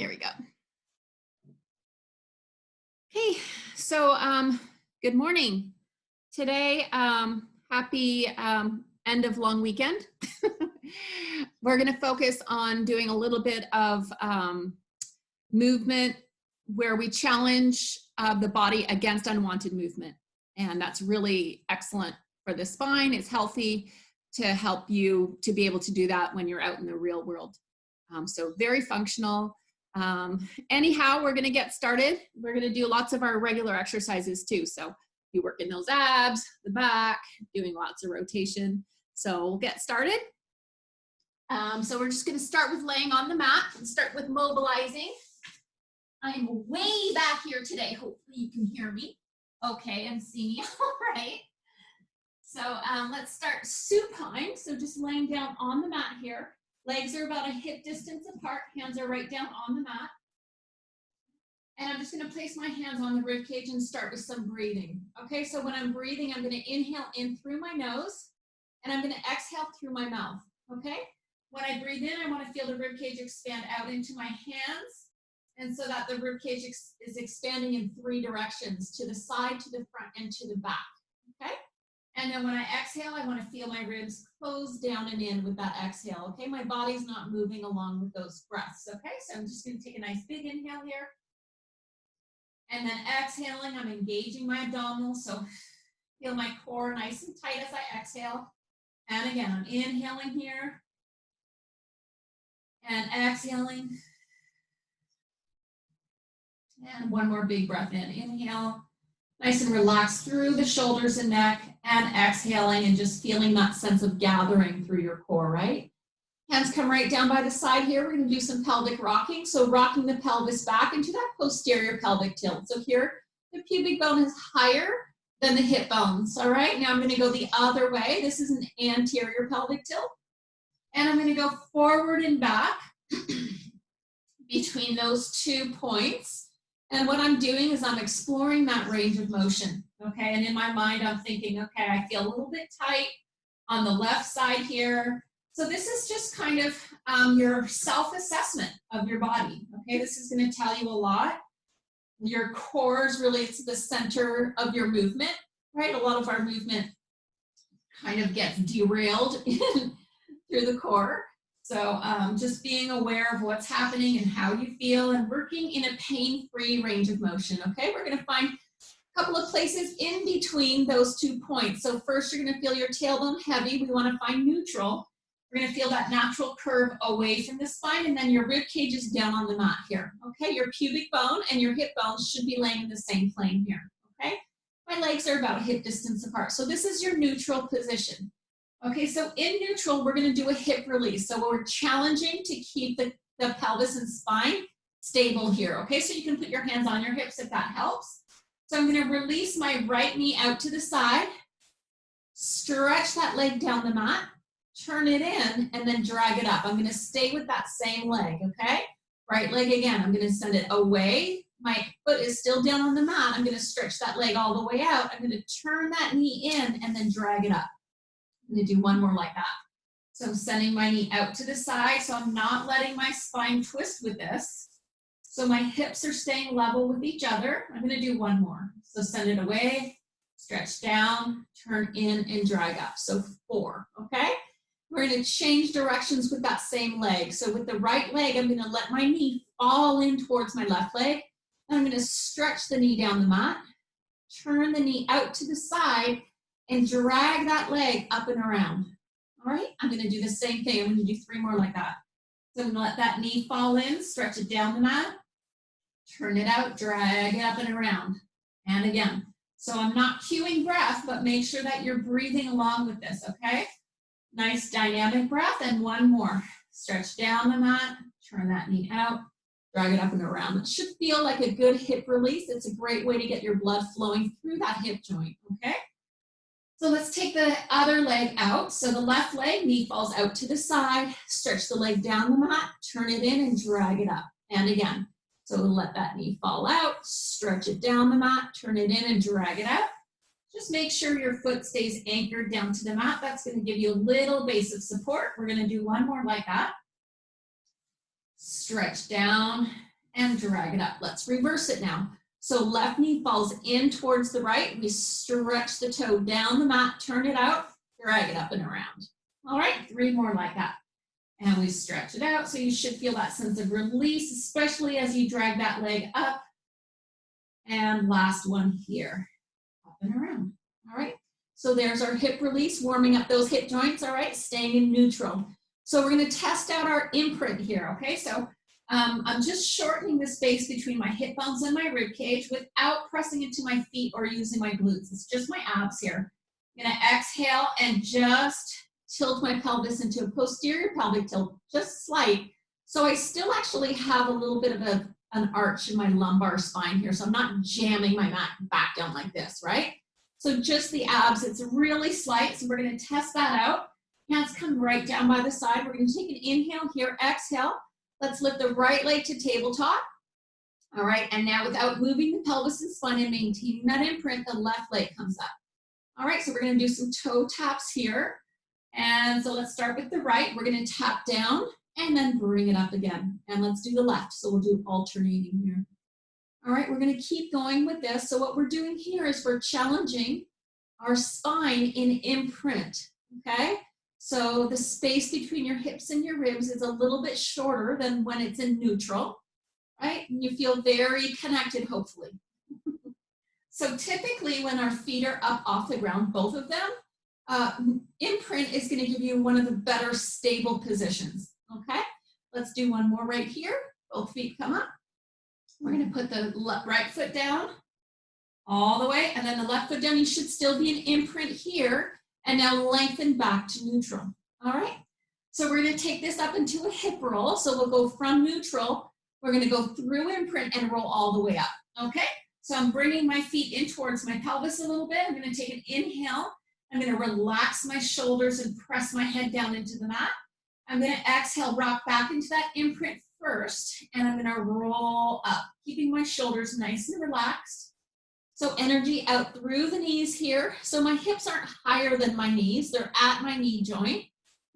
Here we go. Okay, so good morning. Today, happy end of long weekend. We're going to focus on doing a little bit of movement where we challenge the body against unwanted movement. And that's really excellent for the spine. It's healthy to help you to be able to do that when you're out in the real world. So very functional. Anyhow, we're going to get started. We're going to do lots of our regular exercises too. So you work in those abs, the back, doing lots of rotation. So we'll get started. So we're just going to start with laying on the mat and start with mobilizing. I'm way back here today. Hopefully you can hear me. Okay, and see me. All right. So let's start supine. So just laying down on the mat here. Legs are about a hip distance apart. Hands are right down on the mat. And I'm just going to place my hands on the rib cage and start with some breathing. Okay, so when I'm breathing, I'm going to inhale in through my nose, and I'm going to exhale through my mouth. Okay, when I breathe in, I want to feel the rib cage expand out into my hands, and so that the rib cage is expanding in 3 directions, to the side, to the front, and to the back. Okay. And then when I exhale, I want to feel my ribs close down and in with that exhale. Okay, my body's not moving along with those breaths. Okay, so I'm just going to take a nice big inhale here. And then exhaling, I'm engaging my abdominals. So feel my core nice and tight as I exhale. And again, I'm inhaling here. And exhaling. And one more big breath in. Inhale. Nice and relaxed through the shoulders and neck, and exhaling and just feeling that sense of gathering through your core, right? Hands come right down by the side here. We're going to do some pelvic rocking. So rocking the pelvis back into that posterior pelvic tilt. So here, the pubic bone is higher than the hip bones, all right? Now I'm going to go the other way. This is an anterior pelvic tilt. And I'm going to go forward and back between those 2 points. And what I'm doing is I'm exploring that range of motion, okay? And in my mind, I'm thinking, okay, I feel a little bit tight on the left side here. So this is just kind of your self-assessment of your body, okay? This is gonna tell you a lot. Your core is really the center of your movement, right? A lot of our movement kind of gets derailed through the core. So just being aware of what's happening and how you feel, and working in a pain-free range of motion, okay? We're gonna find a couple of places in between those 2 points. So first, you're gonna feel your tailbone heavy. We wanna find neutral. We're gonna feel that natural curve away from the spine, and then your rib cage is down on the mat here, okay? Your pubic bone and your hip bones should be laying in the same plane here, okay? My legs are about a hip distance apart. So this is your neutral position. Okay, so in neutral, we're going to do a hip release. So we're challenging to keep the pelvis and spine stable here. Okay, so you can put your hands on your hips if that helps. So I'm going to release my right knee out to the side, stretch that leg down the mat, turn it in, and then drag it up. I'm going to stay with that same leg, okay? Right leg again, I'm going to send it away. My foot is still down on the mat. I'm going to stretch that leg all the way out. I'm going to turn that knee in and then drag it up. I'm going to do one more like that. So I'm sending my knee out to the side, so I'm not letting my spine twist with this. So my hips are staying level with each other. I'm going to do one more. So send it away, stretch down, turn in, and drag up. So 4, okay? We're going to change directions with that same leg. So with the right leg, I'm going to let my knee fall in towards my left leg. And I'm going to stretch the knee down the mat, turn the knee out to the side, and drag that leg up and around. All right, I'm gonna do the same thing. I'm gonna do 3 more like that. So I'm gonna let that knee fall in, stretch it down the mat, turn it out, drag it up and around. And again. So I'm not cueing breath, but make sure that you're breathing along with this, okay? Nice dynamic breath, and one more. Stretch down the mat, turn that knee out, drag it up and around. It should feel like a good hip release. It's a great way to get your blood flowing through that hip joint, okay? So let's take the other leg out. So the left leg, knee falls out to the side, stretch the leg down the mat, turn it in and drag it up. And again, so let that knee fall out, stretch it down the mat, turn it in and drag it up. Just make sure your foot stays anchored down to the mat. That's going to give you a little base of support. We're going to do one more like that. Stretch down and drag it up. Let's reverse it now. So left knee falls in towards the right. We stretch the toe down the mat, turn it out, drag it up and around. All right, 3 more like that. And we stretch it out. So you should feel that sense of release, especially as you drag that leg up. And last one here, up and around. All right, so there's our hip release, warming up those hip joints. All right, staying in neutral. So we're going to test out our imprint here. Okay, so I'm just shortening the space between my hip bones and my rib cage without pressing into my feet or using my glutes. It's just my abs here. I'm going to exhale and just tilt my pelvis into a posterior pelvic tilt, just slight. So I still actually have a little bit of an arch in my lumbar spine here. So I'm not jamming my mat back down like this, right? So just the abs, it's really slight. So we're going to test that out. Hands come right down by the side. We're going to take an inhale here, exhale. Let's lift the right leg to tabletop. All right, and now without moving the pelvis and spine and maintaining that imprint, the left leg comes up. All right, so we're going to do some toe taps here. And so let's start with the right. We're going to tap down and then bring it up again. And let's do the left. So we'll do alternating here. All right, we're going to keep going with this. So what we're doing here is we're challenging our spine in imprint, okay? So the space between your hips and your ribs is a little bit shorter than when it's in neutral, right? And you feel very connected, hopefully. So typically when our feet are up off the ground, both of them, imprint is going to give you one of the better stable positions, okay? Let's do one more right here. Both feet come up. We're going to put the right foot down all the way, and then the left foot down. You should still be an imprint here. And now lengthen back to neutral. All right. So we're going to take this up into a hip roll. So we'll go from neutral. We're going to go through imprint and roll all the way up. Okay. So I'm bringing my feet in towards my pelvis a little bit. I'm going to take an inhale. I'm going to relax my shoulders and press my head down into the mat. I'm going to exhale, rock back into that imprint first. And I'm going to roll up, keeping my shoulders nice and relaxed. So energy out through the knees here. So my hips aren't higher than my knees. They're at my knee joint.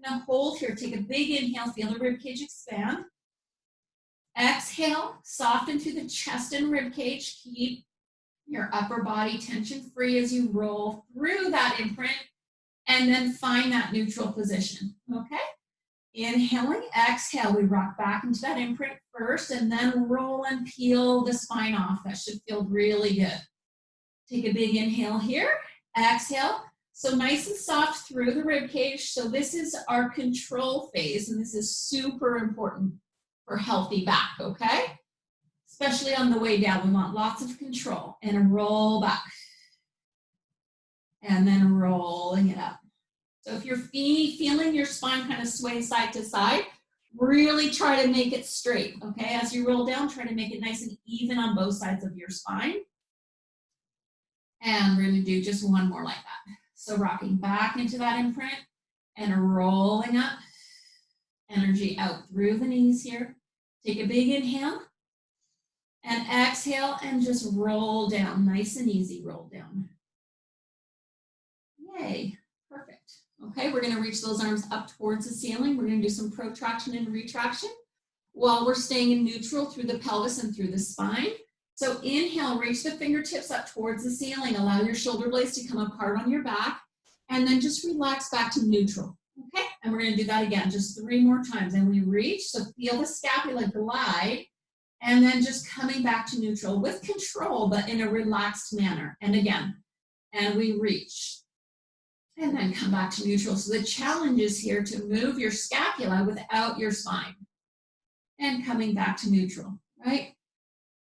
Now hold here. Take a big inhale. Feel the rib cage expand. Exhale. Soften through the chest and rib cage. Keep your upper body tension free as you roll through that imprint. And then find that neutral position. Okay? Inhaling. Exhale. We rock back into that imprint first. And then roll and peel the spine off. That should feel really good. Take a big inhale here, exhale. So nice and soft through the rib cage. So this is our control phase, and this is super important for healthy back, okay? Especially on the way down, we want lots of control. And roll back. And then rolling it up. So if you're feeling your spine kind of sway side to side, really try to make it straight, okay? As you roll down, try to make it nice and even on both sides of your spine. And we're going to do just one more like that. So rocking back into that imprint and rolling up. Energy out through the knees here. Take a big inhale and exhale and just roll down. Nice and easy roll down. Yay. Perfect. Okay, we're going to reach those arms up towards the ceiling. We're going to do some protraction and retraction while we're staying in neutral through the pelvis and through the spine. So inhale, reach the fingertips up towards the ceiling. Allow your shoulder blades to come apart on your back. And then just relax back to neutral. Okay, and we're going to do that again, just 3 more times. And we reach, so feel the scapula glide. And then just coming back to neutral with control, but in a relaxed manner. And again, and we reach. And then come back to neutral. So the challenge is here to move your scapula without your spine. And coming back to neutral, right?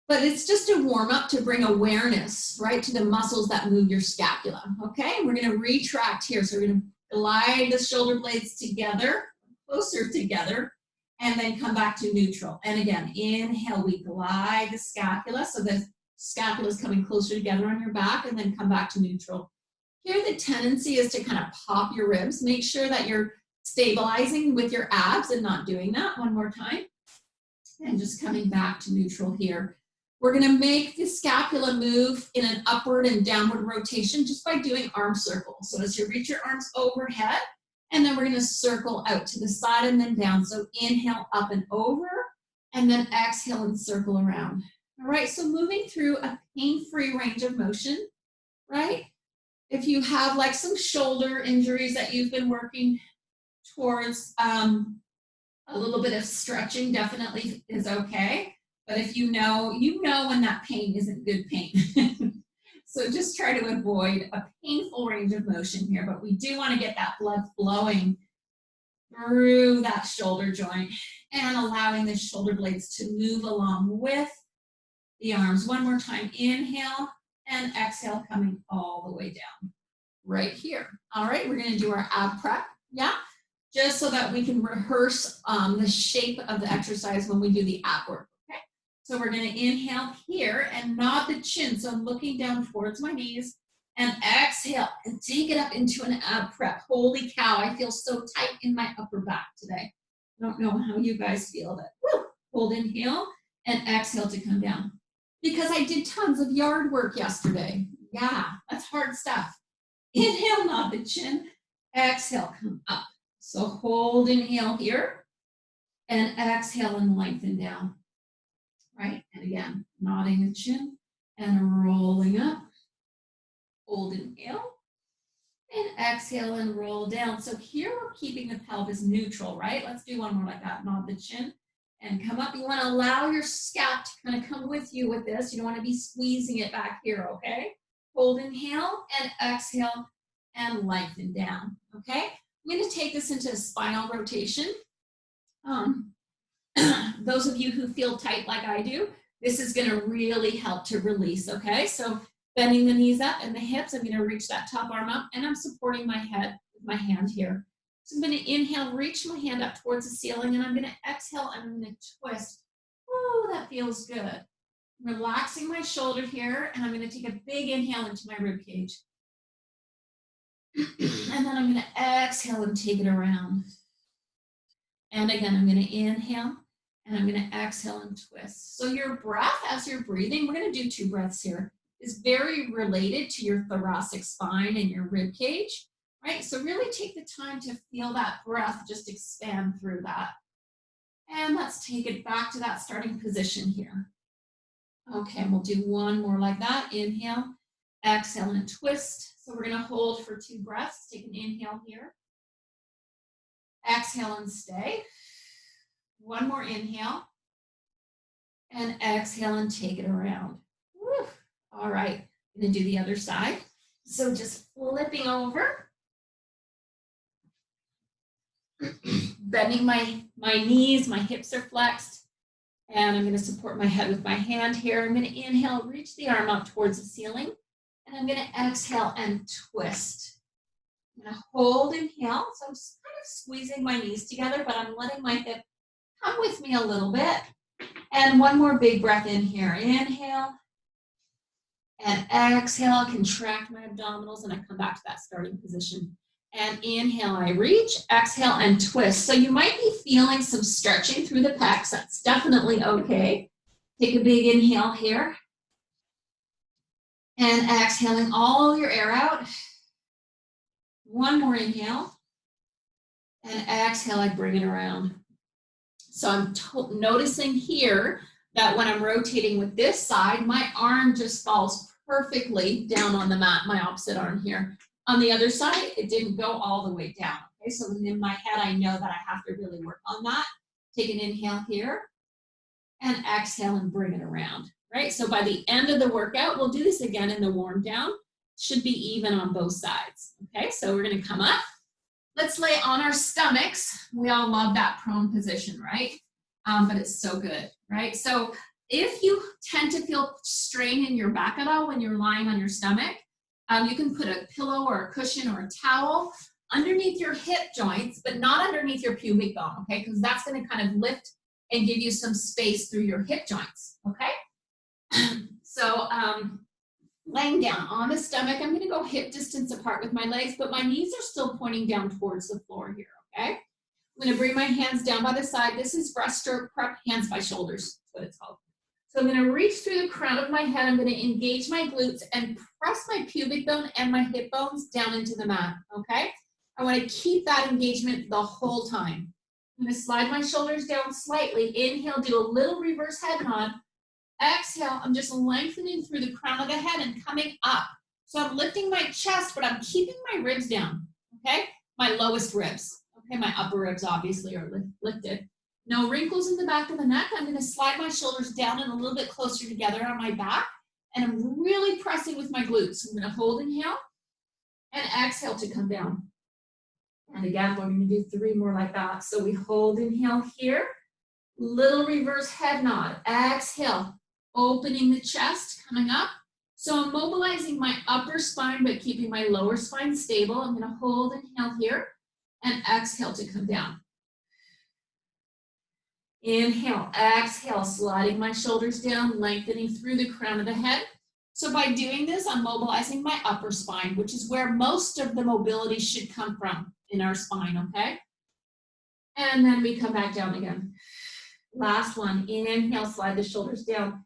But it's just a warm up to bring awareness, right, to the muscles that move your scapula, okay? We're going to retract here. So we're going to glide the shoulder blades together, closer together, and then come back to neutral. And again, inhale, we glide the scapula. So the scapula is coming closer together on your back, and then come back to neutral. Here, the tendency is to kind of pop your ribs. Make sure that you're stabilizing with your abs and not doing that. One more time. And just coming back to neutral here. We're going to make the scapula move in an upward and downward rotation just by doing arm circles. So as you reach your arms overhead, and then we're going to circle out to the side and then down. So inhale up and over, and then exhale and circle around. All right, so moving through a pain-free range of motion, right? If you have like some shoulder injuries that you've been working towards, a little bit of stretching definitely is okay. But if you know when that pain isn't good pain. So just try to avoid a painful range of motion here, but we do want to get that blood flowing through that shoulder joint and allowing the shoulder blades to move along with the arms. One more time, inhale and exhale, coming all the way down right here. All right, we're going to do our ab prep, yeah? Just so that we can rehearse the shape of the exercise when we do the ab work, okay? So we're going to inhale here and nod the chin. So I'm looking down towards my knees and exhale and take it up into an ab prep. Holy cow, I feel so tight in my upper back today. I don't know how you guys feel, but woo, hold inhale and exhale to come down. Because I did tons of yard work yesterday. Yeah, that's hard stuff. Inhale, nod the chin. Exhale, come up. So hold inhale here and exhale and lengthen down. Right? And again, nodding the chin and rolling up. Hold inhale and exhale and roll down. So here we're keeping the pelvis neutral, right? Let's do one more like that. Nod the chin and come up. You want to allow your scap to kind of come with you with this. You don't want to be squeezing it back here, okay? Hold inhale and exhale and lengthen down, okay? I'm going to take this into a spinal rotation. Those of you who feel tight like I do, this is going to really help to release, okay? So bending the knees up and the hips, I'm going to reach that top arm up, and I'm supporting my head with my hand here. So I'm going to inhale, reach my hand up towards the ceiling, and I'm going to exhale, and I'm going to twist. Oh, that feels good. Relaxing my shoulder here, and I'm going to take a big inhale into my rib cage. And then I'm going to exhale and take it around. And again, I'm going to inhale and I'm going to exhale and twist. So your breath as you're breathing, we're going to do 2 breaths here, is very related to your thoracic spine and your rib cage, right? So really take the time to feel that breath just expand through that. And let's take it back to that starting position here. Okay, and we'll do one more like that. Inhale, exhale, and twist. So we're going to hold for 2 breaths. Take an inhale here. Exhale and stay. One more inhale. And exhale and take it around. Woo. All right, I'm going to do the other side. So just flipping over. Bending my knees, my hips are flexed. And I'm going to support my head with my hand here. I'm going to inhale, reach the arm up towards the ceiling. And I'm going to exhale and twist. I'm going to hold inhale. So I'm just kind of squeezing my knees together, but I'm letting my hip come with me a little bit. And one more big breath in here. Inhale. And exhale, contract my abdominals, and I come back to that starting position. And inhale, I reach, exhale, and twist. So you might be feeling some stretching through the pecs. That's definitely okay. Take a big inhale here. And exhaling all your air out. One more inhale. And exhale, I bring it around. So I'm noticing here that when I'm rotating with this side, my arm just falls perfectly down on the mat, my opposite arm here. On the other side, it didn't go all the way down. Okay, so in my head, I know that I have to really work on that. Take an inhale here and exhale and bring it around, right? So by the end of the workout, we'll do this again in the warm down. Should be even on both sides. Okay, so we're gonna come up. Let's lay on our stomachs. We all love that prone position, right? But it's so good, right? So if you tend to feel strain in your back at all when you're lying on your stomach, you can put a pillow or a cushion or a towel underneath your hip joints, but not underneath your pubic bone, okay? Because that's going to kind of lift and give you some space through your hip joints, okay? So laying down on the stomach, I'm going to go hip distance apart with my legs, but my knees are still pointing down towards the floor here, okay? I'm going to bring my hands down by the side. This is breaststroke prep, hands by shoulders. That's what it's called. So I'm going to reach through the crown of my head. I'm going to engage my glutes and press my pubic bone and my hip bones down into the mat, okay? I want to keep that engagement the whole time. I'm gonna slide my shoulders down slightly. Inhale, do a little reverse head nod. Exhale, I'm just lengthening through the crown of the head and coming up. So I'm lifting my chest, but I'm keeping my ribs down, okay? My lowest ribs, okay? My upper ribs obviously are lifted. No wrinkles in the back of the neck. I'm gonna slide my shoulders down and a little bit closer together on my back, and I'm really pressing with my glutes. I'm gonna hold, inhale, and exhale to come down. And again, we're gonna do 3 more like that. So we hold, inhale here, little reverse head nod, exhale, opening the chest, coming up. So I'm mobilizing my upper spine, but keeping my lower spine stable. I'm gonna hold, inhale here, and exhale to come down. Inhale, exhale, sliding my shoulders down, lengthening through the crown of the head. So by doing this, I'm mobilizing my upper spine, which is where most of the mobility should come from in our spine, okay? And then we come back down again. Last one, inhale, slide the shoulders down.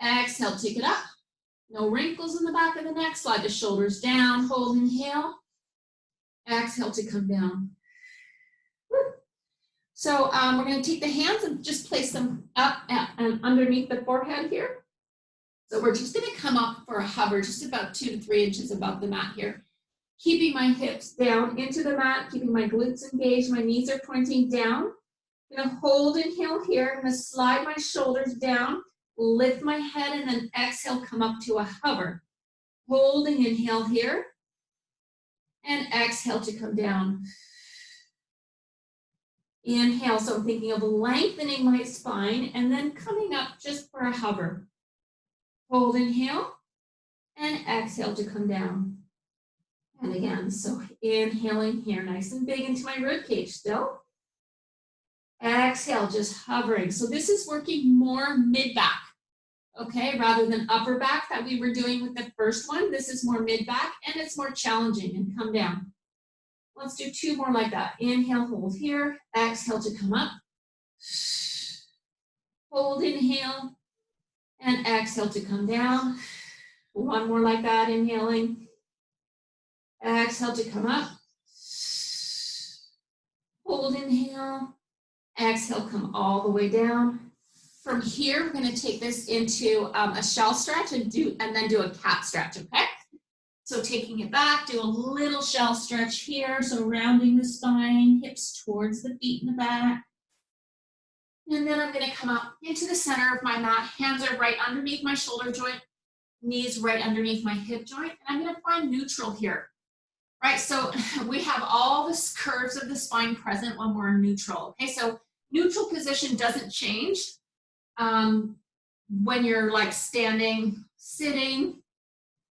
Exhale, take it up. No wrinkles in the back of the neck, slide the shoulders down, hold, inhale. Exhale to come down. So we're gonna take the hands and just place them up and underneath the forehead here. So we're just gonna come up for a hover, just about 2 to 3 inches above the mat here. Keeping my hips down into the mat, keeping my glutes engaged, my knees are pointing down. I'm gonna hold, inhale here. I'm gonna slide my shoulders down, lift my head, and then exhale, come up to a hover. Holding, inhale here, and exhale to come down. Inhale, so I'm thinking of lengthening my spine and then coming up just for a hover. Hold, inhale, and exhale to come down. And again, so inhaling here, nice and big into my rib cage still. Exhale, just hovering. So this is working more mid-back, okay, rather than upper back that we were doing with the first one. This is more mid-back and it's more challenging, and come down. Let's do 2 more like that. Inhale, hold here. Exhale to come up. Hold, inhale, and exhale to come down. 1 more like that, inhaling. Exhale to come up. Hold, inhale. Exhale, come all the way down. From here, we're going to take this into a shell stretch and then do a cat stretch, okay? So taking it back, do a little shell stretch here. So rounding the spine, hips towards the feet in the back. And then I'm going to come up into the center of my mat. Hands are right underneath my shoulder joint, knees right underneath my hip joint. And I'm going to find neutral here, right? So we have all the curves of the spine present when we're neutral. Okay, so neutral position doesn't change when you're like standing, sitting,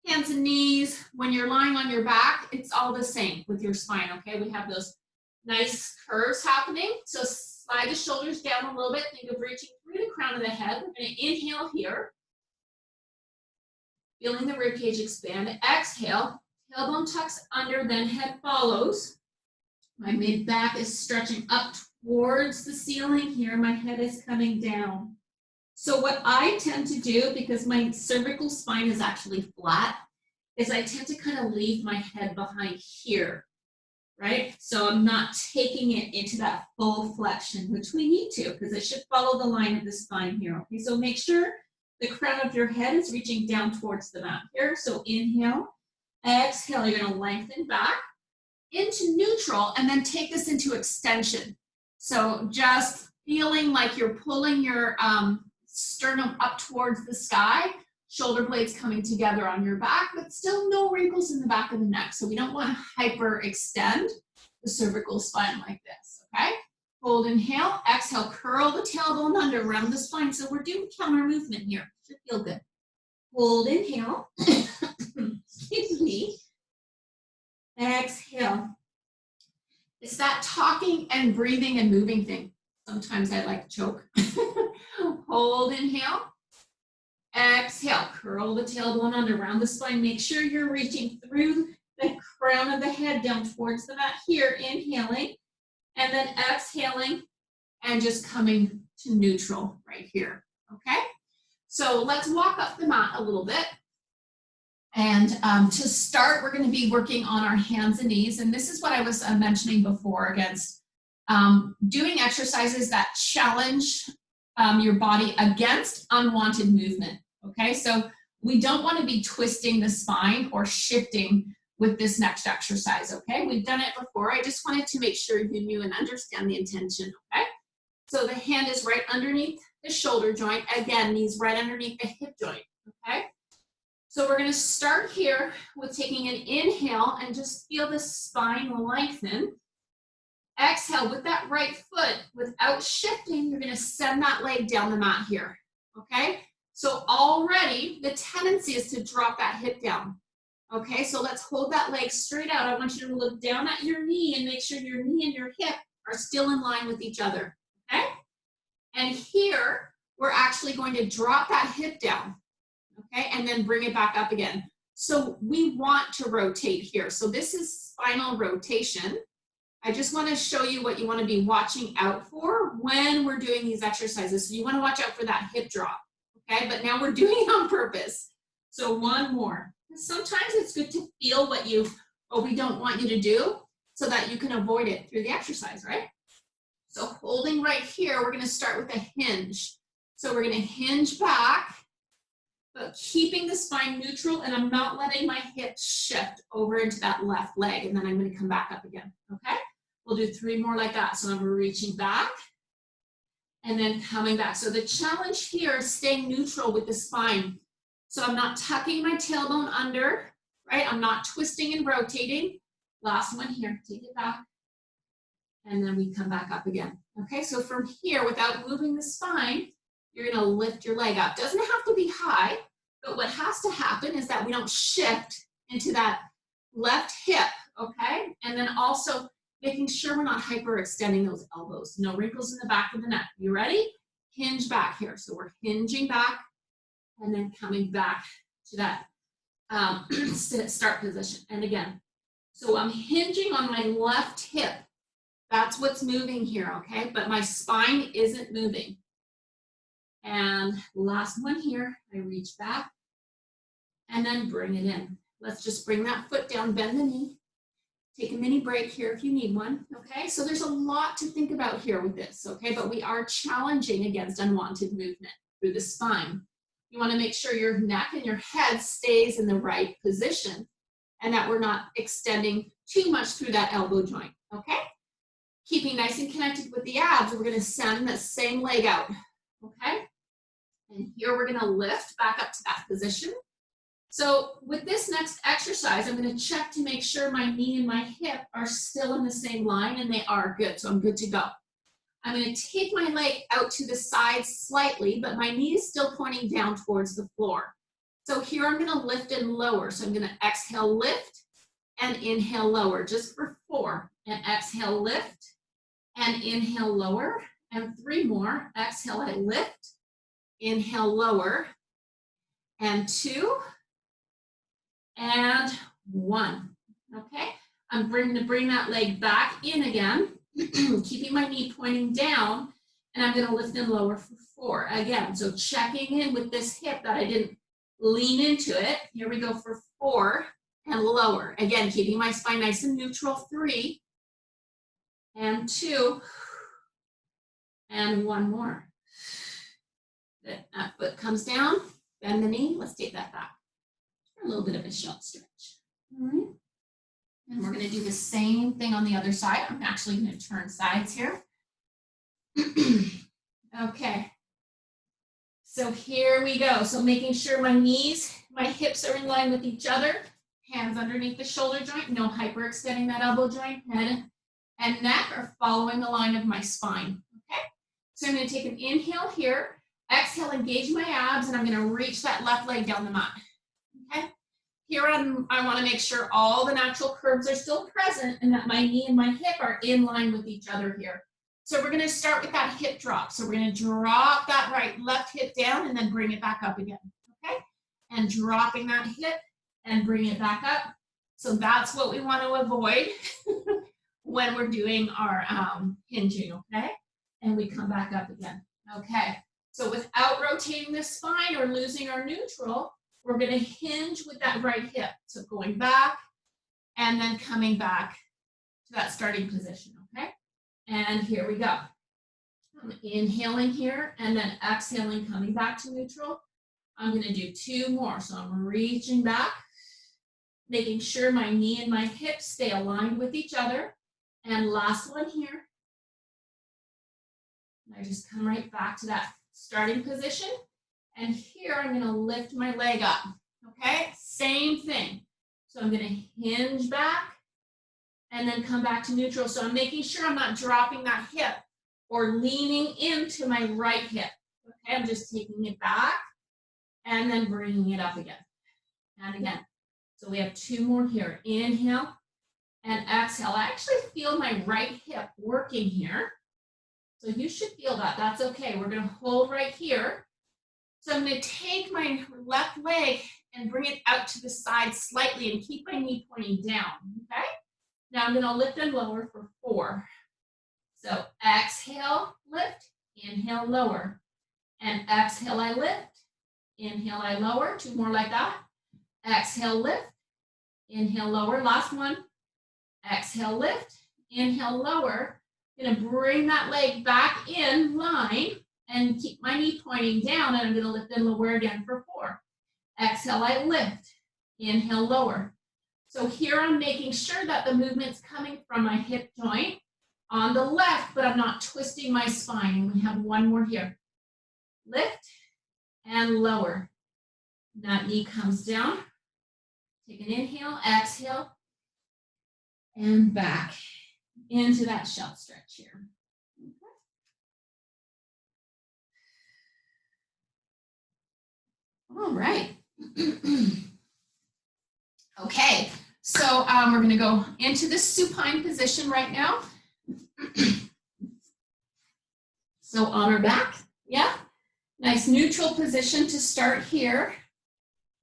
hands and knees. When you're lying on your back, it's all the same with your spine, okay? We have those nice curves happening. So slide the shoulders down a little bit. Think of reaching through the crown of the head. We're going to inhale here. Feeling the ribcage expand. Exhale. Tailbone tucks under, then head follows. My mid-back is stretching up towards the ceiling here. My head is coming down. So what I tend to do, because my cervical spine is actually flat, is I tend to kind of leave my head behind here, right? So I'm not taking it into that full flexion, which we need to, because it should follow the line of the spine here, okay? So make sure the crown of your head is reaching down towards the mat here. So inhale, exhale, you're gonna lengthen back into neutral, and then take this into extension. So just feeling like you're pulling your sternum up towards the sky, shoulder blades coming together on your back, but still no wrinkles in the back of the neck. So we don't want to hyperextend the cervical spine like this, okay? Hold, inhale, exhale, curl the tailbone under, round the spine. So we're doing counter movement here. Should feel good. Hold, inhale, excuse me, exhale. It's that talking and breathing and moving thing. Sometimes I like to choke. Hold, inhale. Exhale, curl the tailbone under, round the spine. Make sure you're reaching through the crown of the head down towards the mat here. Inhaling, and then exhaling, and just coming to neutral right here, okay? So let's walk up the mat a little bit. And to start, we're going to be working on our hands and knees. And this is what I was mentioning before against doing exercises that challenge your body against unwanted movement, okay? So we don't want to be twisting the spine or shifting with this next exercise, okay? We've done it before. I just wanted to make sure you knew and understand the intention, okay? So the hand is right underneath the shoulder joint. Again, knees right underneath the hip joint, okay? So we're gonna start here with taking an inhale and just feel the spine lengthen. Exhale with that right foot, without shifting, you're gonna send that leg down the mat here, okay? So already the tendency is to drop that hip down. Okay, so let's hold that leg straight out. I want you to look down at your knee and make sure your knee and your hip are still in line with each other, okay? And here, we're actually going to drop that hip down, okay? And then bring it back up again. So we want to rotate here. So this is spinal rotation. I just want to show you what you want to be watching out for when we're doing these exercises. So you want to watch out for that hip drop, okay? But now we're doing it on purpose. So one more. Sometimes it's good to feel what we don't want you to do so that you can avoid it through the exercise, right? So holding right here, we're going to start with a hinge. So we're going to hinge back, but keeping the spine neutral, and I'm not letting my hips shift over into that left leg, and then I'm going to come back up again, okay? We'll do 3 more like that. So I'm reaching back and then coming back. So the challenge here is staying neutral with the spine. So I'm not tucking my tailbone under, right? I'm not twisting and rotating. Last one here, take it back. And then we come back up again. Okay, so from here, without moving the spine, you're gonna lift your leg up. Doesn't have to be high, but what has to happen is that we don't shift into that left hip, okay? And then also making sure we're not hyperextending those elbows. No wrinkles in the back of the neck. You ready? Hinge back here. So we're hinging back, and then coming back to that start position. And again, so I'm hinging on my left hip. That's what's moving here, okay? But my spine isn't moving. And last one here, I reach back and then bring it in. Let's just bring that foot down, bend the knee. Take a mini break here if you need one, okay? So there's a lot to think about here with this, okay? But we are challenging against unwanted movement through the spine. You want to make sure your neck and your head stays in the right position and that we're not extending too much through that elbow joint, okay? Keeping nice and connected with the abs, we're going to send the same leg out, okay? And here we're going to lift back up to that position. So with this next exercise, I'm going to check to make sure my knee and my hip are still in the same line, and they are good, so I'm good to go. I'm going to take my leg out to the side slightly, but my knee is still pointing down towards the floor. So here I'm going to lift and lower. So I'm going to exhale, lift, and inhale, lower, just for 4. And exhale, lift, and inhale, lower. And 3 more. Exhale, I lift, inhale, lower, and 2, and 1. Okay? I'm going to bring that leg back in again, keeping my knee pointing down, and I'm going to lift and lower for 4. Again, so checking in with this hip that I didn't lean into it. Here we go for 4 and lower. Again, keeping my spine nice and neutral. 3 and 2 and 1 more. That foot comes down, bend the knee. Let's take that back for a little bit of a short stretch. All right. And we're going to do the same thing on the other side. I'm actually going to turn sides here. Okay. So here we go. So making sure my knees, my hips are in line with each other. Hands underneath the shoulder joint. No hyperextending that elbow joint. Head and neck are following the line of my spine. Okay. So I'm going to take an inhale here. Exhale, engage my abs, and I'm going to reach that left leg down the mat. Okay. Here I want to make sure all the natural curves are still present and that my knee and my hip are in line with each other here. So we're going to start with that hip drop. So we're going to drop that left hip down and then bring it back up again. Okay. And dropping that hip and bring it back up. So that's what we want to avoid when we're doing our hinging. Okay. And we come back up again. Okay. So without rotating the spine or losing our neutral, we're going to hinge with that right hip. So going back and then coming back to that starting position, okay? And here we go. I'm inhaling here and then exhaling, coming back to neutral. I'm going to do 2 more. So I'm reaching back, making sure my knee and my hips stay aligned with each other. And last one here. And I just come right back to that starting position. And here I'm going to lift my leg up. Okay, same thing. So I'm going to hinge back and then come back to neutral. So I'm making sure I'm not dropping that hip or leaning into my right hip. Okay, I'm just taking it back and then bringing it up again and again. So we have 2 more here. Inhale and exhale. I actually feel my right hip working here. So you should feel that. That's okay. We're going to hold right here. So I'm going to take my left leg and bring it out to the side slightly and keep my knee pointing down. Okay? Now I'm going to lift and lower for 4. So exhale, lift, inhale, lower. And exhale, I lift. Inhale, I lower. 2 more like that. Exhale, lift. Inhale, lower. Last one. Exhale, lift. Inhale, lower. I'm going to bring that leg back in line and keep my knee pointing down. And I'm going to lift and lower again for 4. Exhale, I lift. Inhale, lower. So here I'm making sure that the movement's coming from my hip joint on the left, but I'm not twisting my spine. And we have 1 more here. Lift and lower. That knee comes down. Take an inhale, exhale, and back into that shelf stretch here. Okay. All right. Okay, so we're going to go into the supine position right now. So on our back, yeah. Nice neutral position to start here.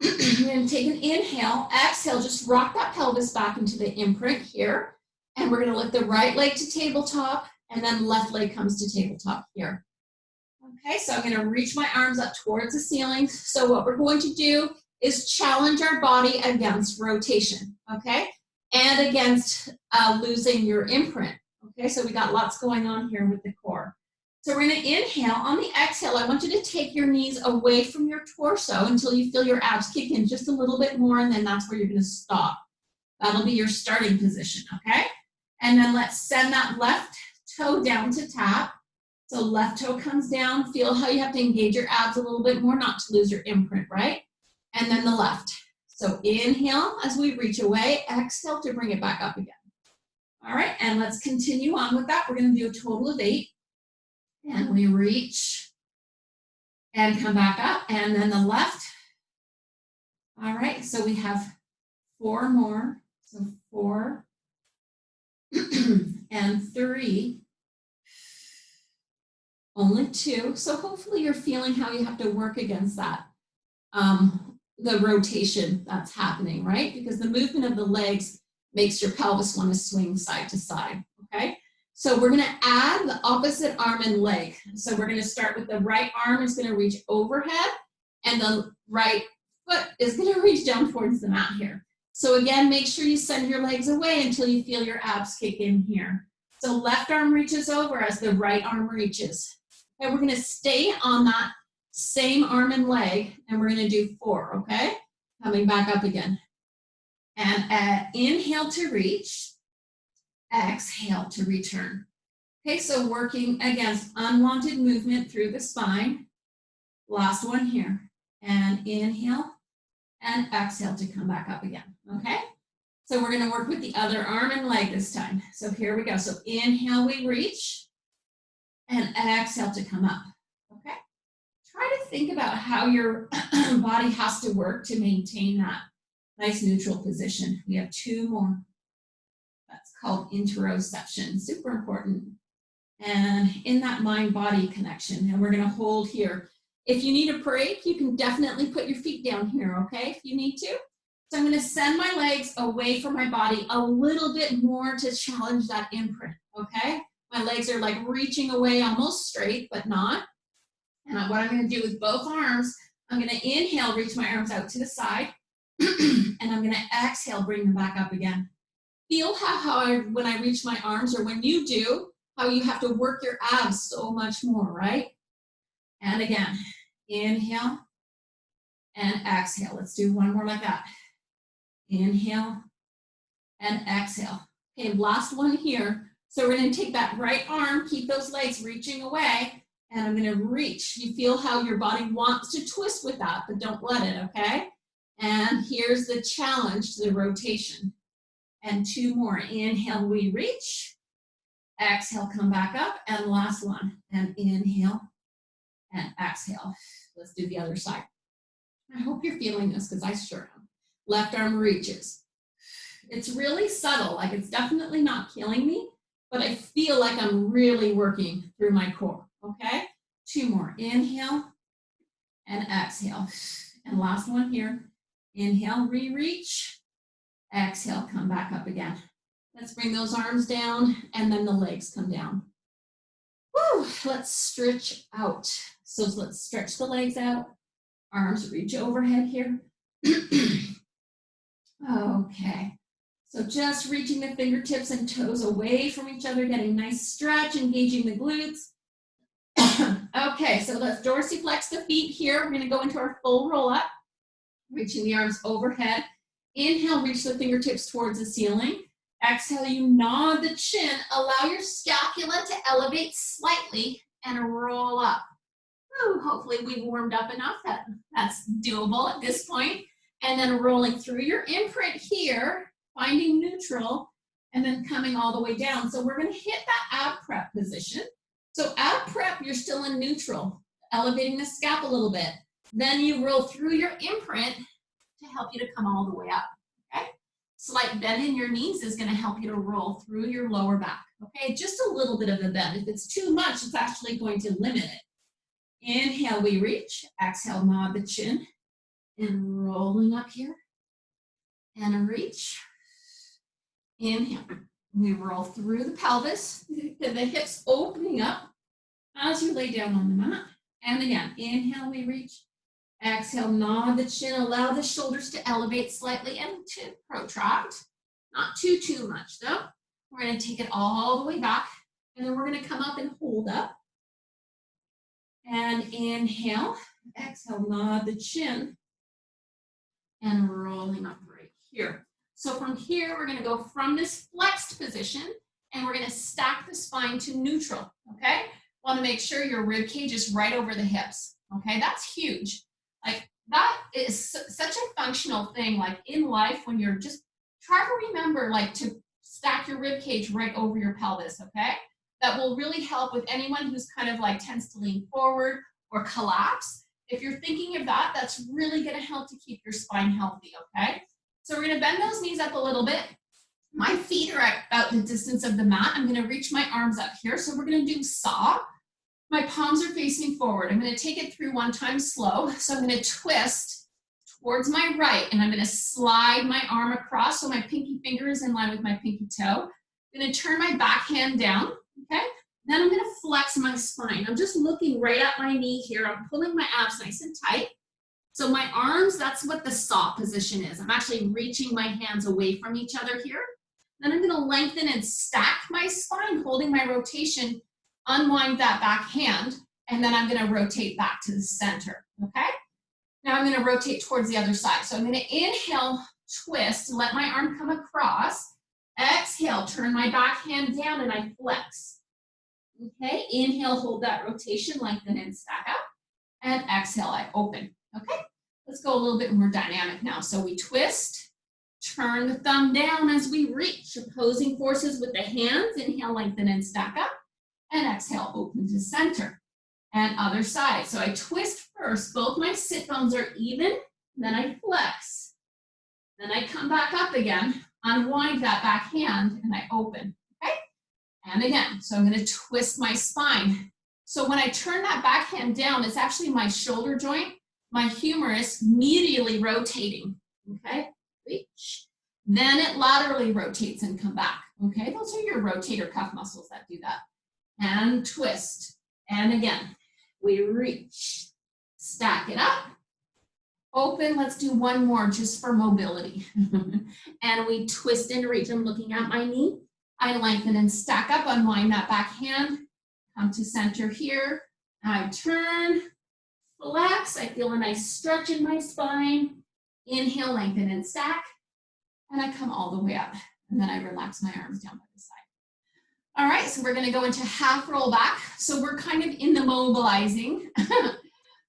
We're going to take an inhale, exhale, just rock that pelvis back into the imprint here. And we're going to lift the right leg to tabletop, and then left leg comes to tabletop here. Okay, so I'm going to reach my arms up towards the ceiling. So what we're going to do is challenge our body against rotation, okay? And against losing your imprint, okay? So we got lots going on here with the core. So we're going to inhale. On the exhale, I want you to take your knees away from your torso until you feel your abs kick in just a little bit more, and then that's where you're going to stop. That'll be your starting position, okay? And then let's send that left toe down to tap. So left toe comes down. Feel how you have to engage your abs a little bit more, not to lose your imprint, right? And then the left. So inhale as we reach away, exhale to bring it back up again. All right, and let's continue on with that. We're going to do a total of 8. And we reach and come back up, and then the left. All right, so we have 4 more. So 4 and 3. Only 2. So hopefully you're feeling how you have to work against that, the rotation that's happening, right? Because the movement of the legs makes your pelvis want to swing side to side, okay? So we're going to add the opposite arm and leg. So we're going to start with the right arm is going to reach overhead, and the right foot is going to reach down towards the mat here. So again, make sure you send your legs away until you feel your abs kick in here. So left arm reaches over as the right arm reaches. Okay, we're going to stay on that same arm and leg, and we're going to do 4, okay? Coming back up again. And inhale to reach. Exhale to return. Okay, so working against unwanted movement through the spine. Last one here. And inhale and exhale to come back up again. Okay, so we're going to work with the other arm and leg this time. So here we go. So inhale, we reach, and exhale to come up. Okay, try to think about how your body has to work to maintain that nice neutral position. We have 2 more. That's called interoception, super important. And in that mind-body connection, and we're going to hold here. If you need a break, you can definitely put your feet down here, okay, if you need to. So I'm going to send my legs away from my body a little bit more to challenge that imprint, okay? My legs are like reaching away almost straight, but not. And what I'm going to do with both arms, I'm going to inhale, reach my arms out to the side, and I'm going to exhale, bring them back up again. Feel how when I reach my arms, or when you do, how you have to work your abs so much more, right? And again, inhale and exhale. Let's do one more like that. Inhale and exhale. Okay, last one here. So we're going to take that right arm, keep those legs reaching away, and I'm going to reach. You feel how your body wants to twist with that, but don't let it, okay? And here's the challenge to the rotation. And two more. Inhale, we reach. Exhale, come back up. And last one. And inhale and exhale. Let's do the other side. I hope you're feeling this because I sure am. Left arm reaches. It's really subtle, like it's definitely not killing me, but I feel like I'm really working through my core, okay? Two more. Inhale and exhale. And last one here. Inhale, re-reach. Exhale, come back up again. Let's bring those arms down and then the legs come down. Woo, let's stretch out. So let's stretch the legs out. Arms reach overhead here. Okay. So just reaching the fingertips and toes away from each other, getting nice stretch, engaging the glutes. Okay, so let's dorsiflex the feet here. We're going to go into our full roll up, reaching the arms overhead. Inhale, reach the fingertips towards the ceiling. Exhale, you nod the chin. Allow your scapula to elevate slightly and roll up. Ooh, hopefully we've warmed up enough that that's doable at this point. And then rolling through your imprint here, finding neutral, and then coming all the way down. So we're going to hit that ab prep position. So ab prep, you're still in neutral, elevating the scap a little bit. Then you roll through your imprint to help you to come all the way up, okay? Slight bend in your knees is going to help you to roll through your lower back, okay? Just a little bit of a bend. If it's too much, it's actually going to limit it. Inhale, we reach. Exhale, nod the chin. And rolling up here. And reach. Inhale. We roll through the pelvis. The hips opening up as you lay down on the mat. And again, inhale, we reach. Exhale, nod the chin. Allow the shoulders to elevate slightly and to protract. Not too much though. We're going to take it all the way back. And then we're going to come up and hold up. And inhale. Exhale, nod the chin. And rolling up right here. So from here, we're going to go from this flexed position and we're going to stack the spine to neutral, okay? Want to make sure your rib cage is right over the hips, okay? That's huge. Like that is such a functional thing, like in life when you're just, try to remember like to stack your rib cage right over your pelvis, okay? That will really help with anyone who's kind of like tends to lean forward or collapse. If you're thinking of that, that's really going to help to keep your spine healthy, okay? So we're going to bend those knees up a little bit. My feet are at about the distance of the mat. I'm going to reach my arms up here. So we're going to do saw. My palms are facing forward. I'm going to take it through one time slow. So I'm going to twist towards my right, and I'm going to slide my arm across so my pinky finger is in line with my pinky toe. I'm going to turn my back hand down, okay? Then I'm going to flex my spine. I'm just looking right at my knee here. I'm pulling my abs nice and tight. So my arms, that's what the saw position is. I'm actually reaching my hands away from each other here. Then I'm going to lengthen and stack my spine, holding my rotation, unwind that back hand, and then I'm going to rotate back to the center, okay? Now I'm going to rotate towards the other side. So I'm going to inhale, twist, let my arm come across. Exhale, turn my back hand down, and I flex. Okay, inhale, hold that rotation, lengthen and stack up. And exhale, I open. Okay, let's go a little bit more dynamic now. So we twist, turn the thumb down as we reach, opposing forces with the hands. Inhale, lengthen and stack up. And exhale, open to center. And other side. So I twist first, both my sit bones are even, then I flex. Then I come back up again, unwind that back hand, and I open. Okay? And again, so I'm going to twist my spine. So when I turn that back hand down, it's actually my shoulder joint, my humerus medially rotating, okay? Reach. Then it laterally rotates and come back, okay? Those are your rotator cuff muscles that do that. And twist. And again, we reach. Stack it up. Open, let's do one more just for mobility. And we twist and reach. I'm looking at my knee. I lengthen and stack up, unwind that back hand, come to center here. I turn, flex. I feel a nice stretch in my spine. Inhale, lengthen and stack. And I come all the way up. And then I relax my arms down by the side. All right, so we're gonna go into half roll back. So we're kind of in the mobilizing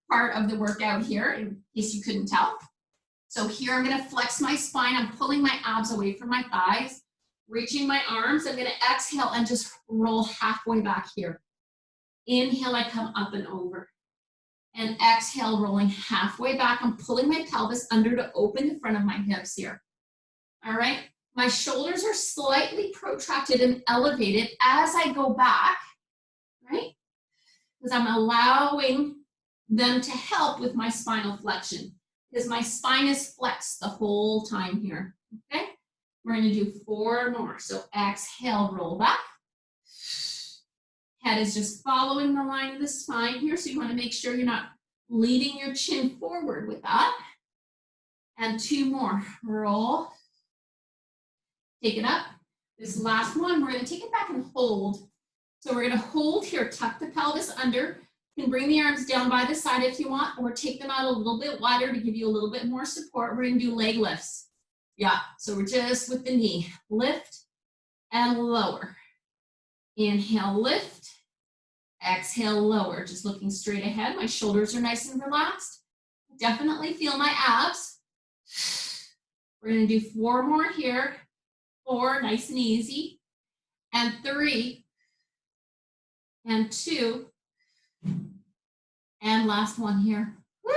part of the workout here, in case you couldn't tell. So here I'm gonna flex my spine. I'm pulling my abs away from my thighs, reaching my arms. I'm gonna exhale and just roll halfway back here. Inhale, I come up and over. And exhale, rolling halfway back. I'm pulling my pelvis under to open the front of my hips here. All right, my shoulders are slightly protracted and elevated as I go back, right? Because I'm allowing them to help with my spinal flexion, because my spine is flexed the whole time here, okay? We're gonna do 4 more. So exhale, roll back. Head is just following the line of the spine here, so you wanna make sure you're not leading your chin forward with that. And 2 more, roll. Take it up. This last one, we're gonna take it back and hold. So we're gonna hold here, tuck the pelvis under. You can bring the arms down by the side if you want, or take them out a little bit wider to give you a little bit more support. We're gonna do leg lifts. Yeah, so we're just with the knee. Lift and lower. Inhale, lift. Exhale, lower. Just looking straight ahead. My shoulders are nice and relaxed. Definitely feel my abs. We're gonna do 4 more here. 4, nice and easy. And 3. And 2. And last one here. Woo!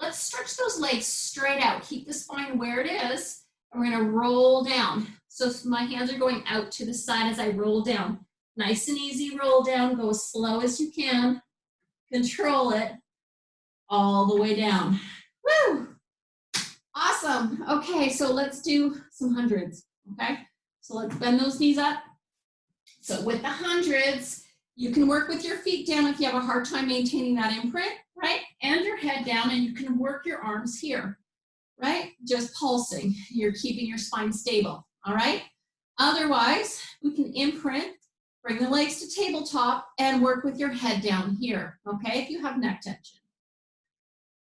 Let's stretch those legs straight out. Keep the spine where it is. And we're gonna roll down. So my hands are going out to the side as I roll down. Nice and easy roll down. Go as slow as you can. Control it all the way down. Woo! Awesome. Okay, so let's do some hundreds, okay? So let's bend those knees up. So with the hundreds, you can work with your feet down if you have a hard time maintaining that imprint, right? And your head down, and you can work your arms here, right? Just pulsing. You're keeping your spine stable, all right? Otherwise, we can imprint, bring the legs to tabletop, and work with your head down here, okay? If you have neck tension.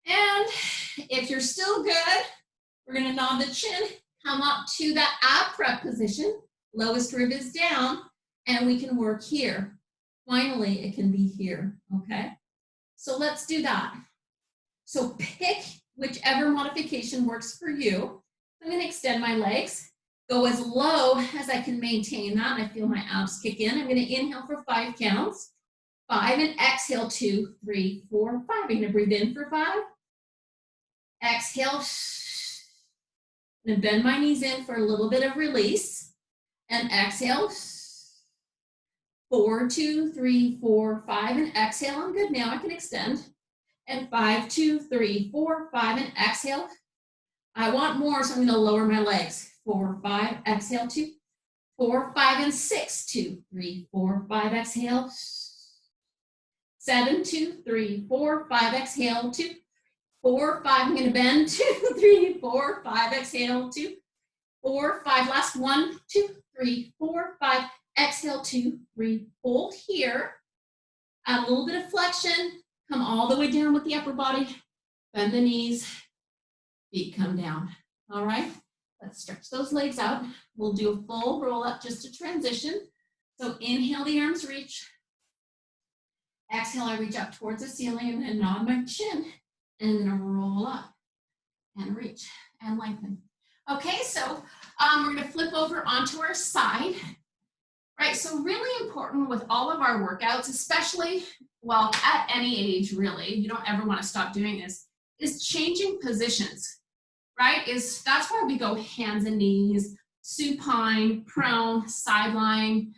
And if you're still good, we're gonna nod the chin, come up to that ab prep position, lowest rib is down, and we can work here. Finally, it can be here, okay? So let's do that. So pick whichever modification works for you. I'm gonna extend my legs, go as low as I can maintain that. I feel my abs kick in. I'm gonna inhale for 5 counts. 5, and exhale, 2, 3, 4, 5. I'm gonna breathe in for 5. Exhale. And bend my knees in for a little bit of release. And exhale. 4, 2, 3, 4, 5, and exhale. I'm good now, I can extend. And 5, 2, 3, 4, 5, and exhale. I want more, so I'm gonna lower my legs. 4, 5, exhale, 2, 4, 5, and 6, 2, 3, 4, 5, exhale. 7, 2, 3, 4, 5, exhale, 2, 4, 5, I'm gonna bend, 2, 3, 4, 5, exhale, 2, 4, 5, last 1, 2, 3, 4, 5, exhale, 2, 3, hold here. Add a little bit of flexion, come all the way down with the upper body, bend the knees, feet come down. All right, let's stretch those legs out. We'll do a full roll up just to transition. So inhale, the arms reach. Exhale, I reach up towards the ceiling and then nod my chin. And I'm gonna roll up and reach and lengthen. Okay, so we're gonna flip over onto our side. Right, so really important with all of our workouts, especially, well, at any age really, you don't ever wanna stop doing this, is changing positions, right? That's why we go hands and knees, supine, prone, sideline,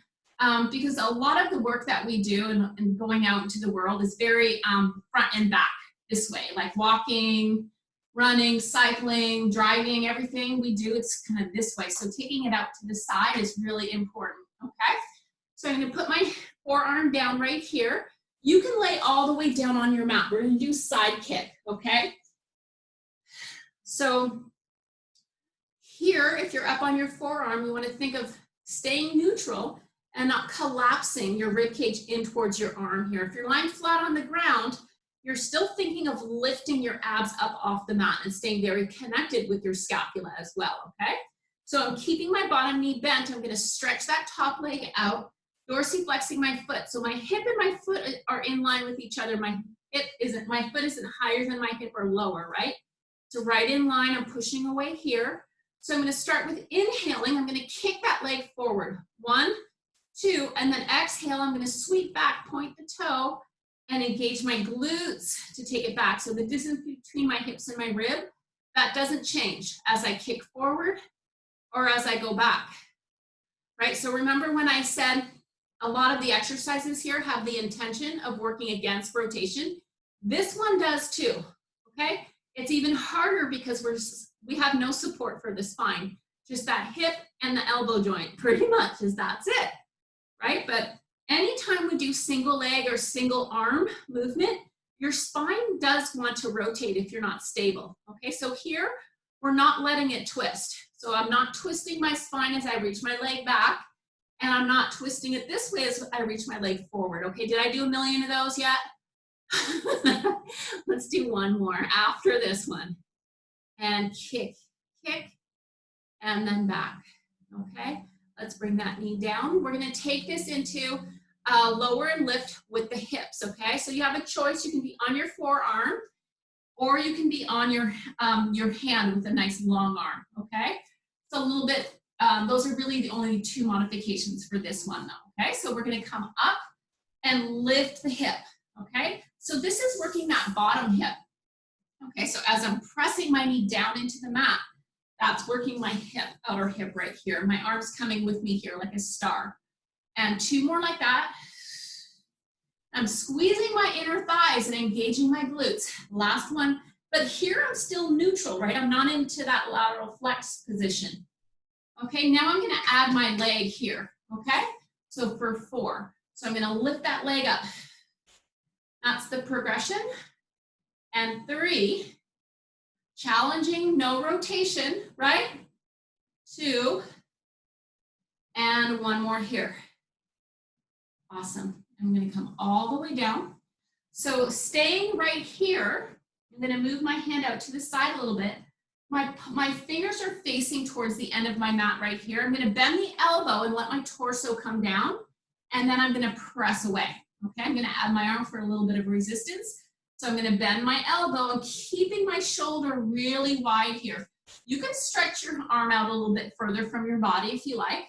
because a lot of the work that we do and going out into the world is very front and back this way, like walking, running, cycling, driving, everything we do, it's kind of this way. So taking it out to the side is really important, okay? So I'm gonna put my forearm down right here. You can lay all the way down on your mat. We're gonna do side kick, okay? So here, if you're up on your forearm, you wanna think of staying neutral and not collapsing your rib cage in towards your arm here. If you're lying flat on the ground, you're still thinking of lifting your abs up off the mat and staying very connected with your scapula as well, okay? So I'm keeping my bottom knee bent. I'm gonna stretch that top leg out, dorsiflexing my foot. So my hip and my foot are in line with each other. My foot isn't higher than my hip or lower, right? So right in line, I'm pushing away here. So I'm gonna start with inhaling. I'm gonna kick that leg forward. 1, 2, and then exhale. I'm gonna sweep back, point the toe, and engage my glutes to take it back. So the distance between my hips and my rib, that doesn't change as I kick forward or as I go back, right? So remember when I said a lot of the exercises here have the intention of working against rotation? This one does too, okay? It's even harder because we have no support for the spine, just that hip and the elbow joint, pretty much, that's it, right? But anytime we do single leg or single arm movement, your spine does want to rotate if you're not stable, okay? So here, we're not letting it twist. So I'm not twisting my spine as I reach my leg back, and I'm not twisting it this way as I reach my leg forward, okay? Did I do a million of those yet? Let's do one more after this one. And kick, kick, and then back, okay? Let's bring that knee down. We're gonna take this into lower and lift with the hips, okay? So you have a choice. You can be on your forearm, or you can be on your hand with a nice long arm, okay? So a little bit, those are really the only 2 modifications for this one though, okay? So we're gonna come up and lift the hip, okay? So this is working that bottom hip, okay? So as I'm pressing my knee down into the mat, that's working my hip, outer hip right here. My arm's coming with me here like a star. And 2 more like that. I'm squeezing my inner thighs and engaging my glutes. Last one, but here I'm still neutral, right? I'm not into that lateral flex position. Okay, now I'm gonna add my leg here, okay? So for 4, so I'm gonna lift that leg up. That's the progression. And 3, challenging, no rotation, right? 2, and 1 more here. Awesome. I'm going to come all the way down. So staying right here, I'm going to move my hand out to the side a little bit. My fingers are facing towards the end of my mat right here. I'm going to bend the elbow and let my torso come down, and then I'm going to press away. Okay, I'm going to add my arm for a little bit of resistance. So I'm going to bend my elbow and keeping my shoulder really wide here. You can stretch your arm out a little bit further from your body if you like,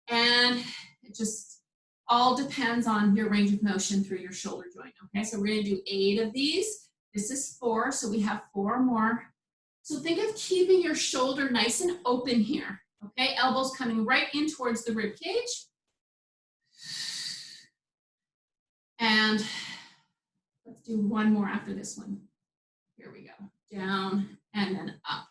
and it just all depends on your range of motion through your shoulder joint, okay? So we're gonna do 8 of these. This is 4, so we have 4 more. So think of keeping your shoulder nice and open here, okay? Elbows coming right in towards the rib cage. And let's do 1 more after this one. Here we go, down and then up.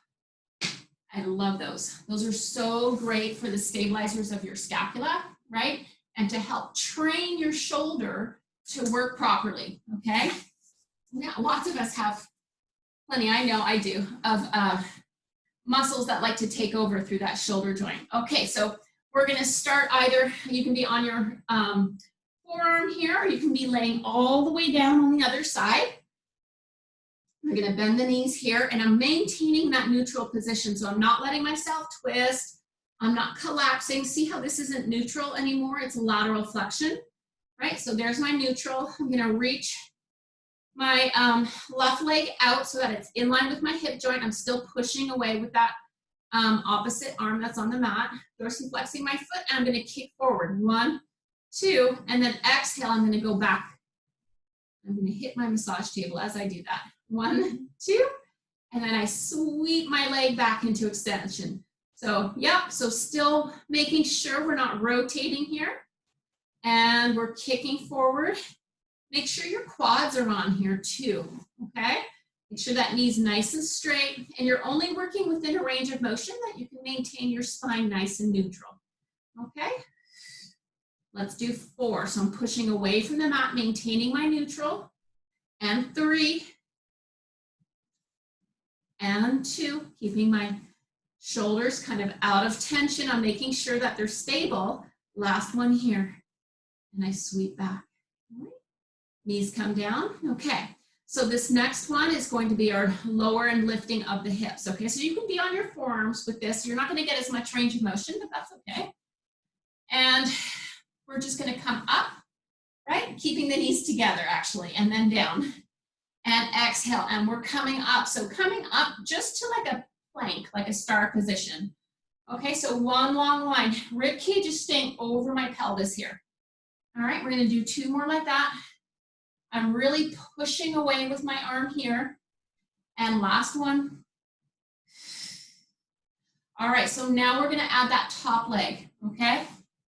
I love those. Those are so great for the stabilizers of your scapula, right? And to help train your shoulder to work properly, okay? Now, lots of us have plenty, I know I do, of muscles that like to take over through that shoulder joint. Okay, so we're gonna start either, you can be on your forearm here, or you can be laying all the way down on the other side. We're gonna bend the knees here, and I'm maintaining that neutral position, so I'm not letting myself twist. I'm not collapsing. See how this isn't neutral anymore? It's lateral flexion, right? So there's my neutral. I'm gonna reach my left leg out so that it's in line with my hip joint. I'm still pushing away with that opposite arm that's on the mat. Dorsiflexing my foot, and I'm gonna kick forward. 1, 2, and then exhale, I'm gonna go back. I'm gonna hit my massage table as I do that. 1, 2, and then I sweep my leg back into extension. So, yep, so still making sure we're not rotating here. And we're kicking forward. Make sure your quads are on here too, okay? Make sure that knee's nice and straight, and you're only working within a range of motion that you can maintain your spine nice and neutral, okay? Let's do 4. So I'm pushing away from the mat, maintaining my neutral. And 3. And 2, keeping my Shoulders kind of out of tension. I'm making sure that they're stable. Last one here. And I sweep back. All right. Knees come down. Okay. So this next one is going to be our lower and lifting of the hips. Okay. So you can be on your forearms with this. You're not going to get as much range of motion, but that's okay. And we're just going to come up, right? Keeping the knees together actually, and then down. And exhale. And we're coming up. So coming up just to like a plank, like a star position. Okay, so one long line. Rib cage is staying over my pelvis here. All right, we're gonna do 2 more like that. I'm really pushing away with my arm here. And last one. All right, so now we're gonna add that top leg, okay?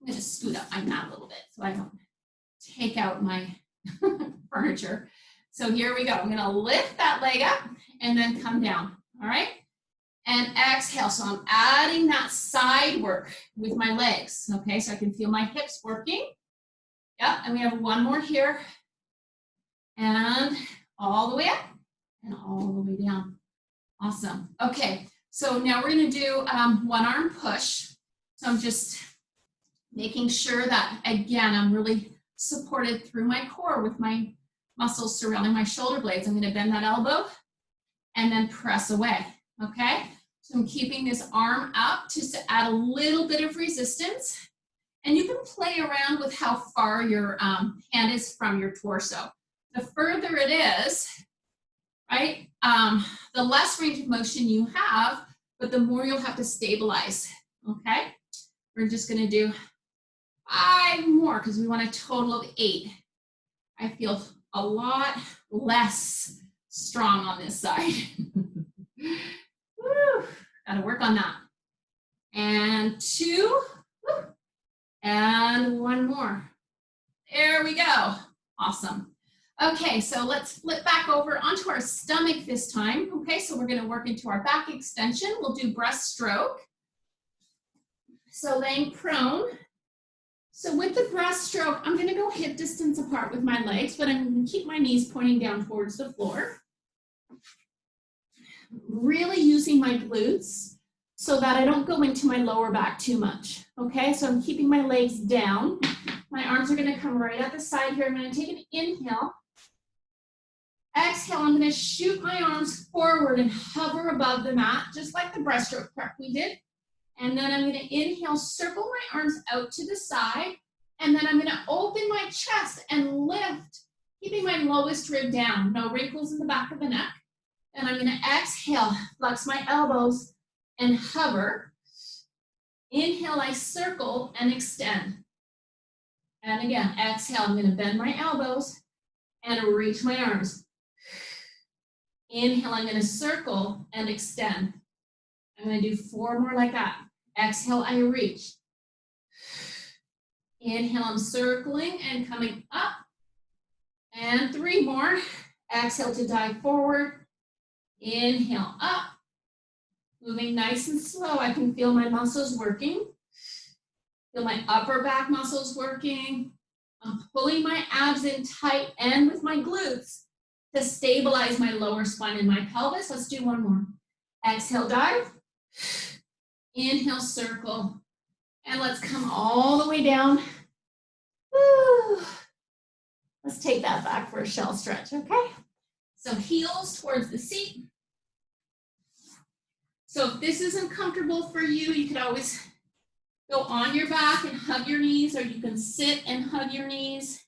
I'm gonna scoot up my mat a little bit so I don't take out my furniture. So here we go. I'm gonna lift that leg up and then come down, all right? And exhale, so I'm adding that side work with my legs, okay? So I can feel my hips working. Yep, and we have one more here. And all the way up and all the way down. Awesome. Okay, so now we're gonna do one arm push. So I'm just making sure that, again, I'm really supported through my core with my muscles surrounding my shoulder blades. I'm gonna bend that elbow and then press away, okay? So I'm keeping this arm up just to add a little bit of resistance. And you can play around with how far your hand is from your torso. The further it is, right, the less range of motion you have, but the more you'll have to stabilize, okay? We're just gonna do 5 more because we want a total of 8. I feel a lot less strong on this side. Woo, gotta work on that. And 2, and 1 more. There we go. Awesome. Okay, so let's flip back over onto our stomach this time. Okay, so we're gonna work into our back extension. We'll do breaststroke. So laying prone. So with the breaststroke, I'm gonna go hip distance apart with my legs, but I'm gonna keep my knees pointing down towards the floor. Really using my glutes so that I don't go into my lower back too much. Okay, so I'm keeping my legs down. My arms are gonna come right at the side here. I'm gonna take an inhale. Exhale, I'm gonna shoot my arms forward and hover above the mat, just like the breaststroke prep we did. And then I'm gonna inhale, circle my arms out to the side, and then I'm gonna open my chest and lift, keeping my lowest rib down, no wrinkles in the back of the neck. And I'm gonna exhale, flex my elbows and hover. Inhale, I circle and extend. And again, exhale, I'm gonna bend my elbows and reach my arms. Inhale, I'm gonna circle and extend. I'm gonna do 4 more like that. Exhale, I reach. Inhale, I'm circling and coming up. And 3 more. Exhale to dive forward. Inhale, up. Moving nice and slow. I can feel my muscles working. Feel my upper back muscles working. I'm pulling my abs in tight and with my glutes to stabilize my lower spine and my pelvis. Let's do 1 more. Exhale, dive. Inhale, circle. And let's come all the way down. Woo. Let's take that back for a shell stretch, okay? So heels towards the seat. So if this isn't comfortable for you, you could always go on your back and hug your knees, or you can sit and hug your knees.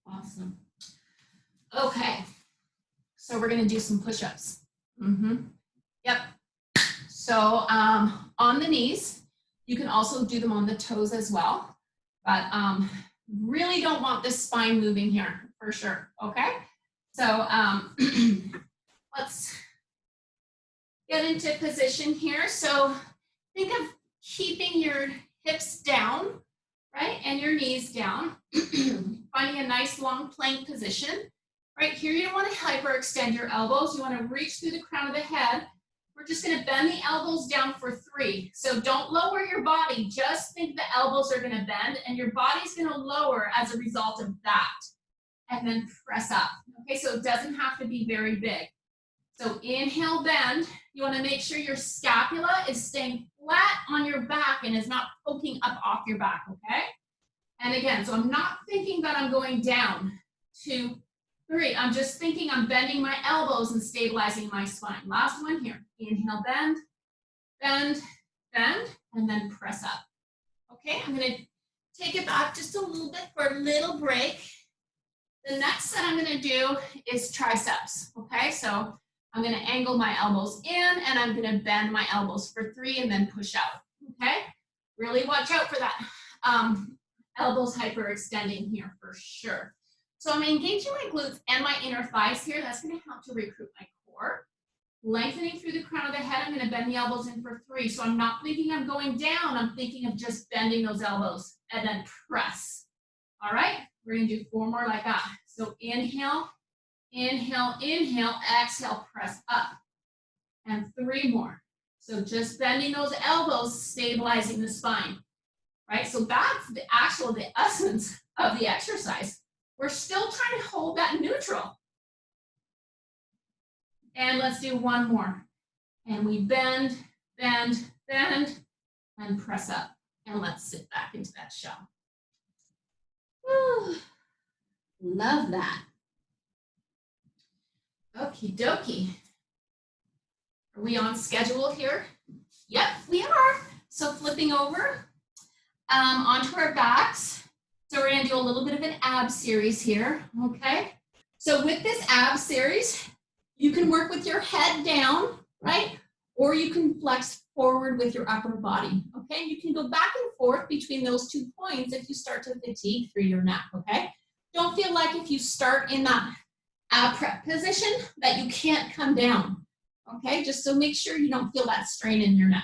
Awesome. Okay, so we're gonna do some push-ups. Yep. So on the knees, you can also do them on the toes as well, but really don't want the spine moving here for sure, okay? So let's get into position here. So think of keeping your hips down, right? And your knees down. Finding a nice long plank position. Right here, you don't want to hyperextend your elbows. You want to reach through the crown of the head. We're just going to bend the elbows down for 3. So don't lower your body. Just think the elbows are going to bend and your body's going to lower as a result of that. and then press up. Okay, so it doesn't have to be very big. So inhale, bend. You want to make sure your scapula is staying flat on your back and is not poking up off your back, okay? And again, so I'm not thinking that I'm going down. 2, 3. I'm just thinking I'm bending my elbows and stabilizing my spine. Last one here. Inhale, bend, bend, bend, and then press up. Okay, I'm going to take it back just a little bit for a little break. The next set I'm going to do is triceps. Okay, so I'm going to angle my elbows in and I'm going to bend my elbows for 3 and then push out. Okay, really watch out for that elbows hyperextending here for sure. So I'm engaging my glutes and my inner thighs here. That's going to help to recruit my core. Lengthening through the crown of the head, I'm going to bend the elbows in for 3. So I'm not thinking I'm going down. I'm thinking of just bending those elbows and then press. All right, we're going to do 4 more like that. So inhale, inhale, inhale, exhale, press up. And 3 more. So just bending those elbows, stabilizing the spine. Right, so that's the essence of the exercise. We're still trying to hold that neutral. And let's do 1 more. And we bend, bend, bend, and press up. And let's sit back into that shell. Woo. Love that. Okie dokie. Are we on schedule here? Yep, we are. So flipping over onto our backs. So we're going to do a little bit of an ab series here, okay? So with this ab series, you can work with your head down, right? Or you can flex forward with your upper body, okay? You can go back and forth between those 2 points if you start to fatigue through your neck, okay? Don't feel like if you start in that ab prep position that you can't come down, okay? Just so make sure you don't feel that strain in your neck.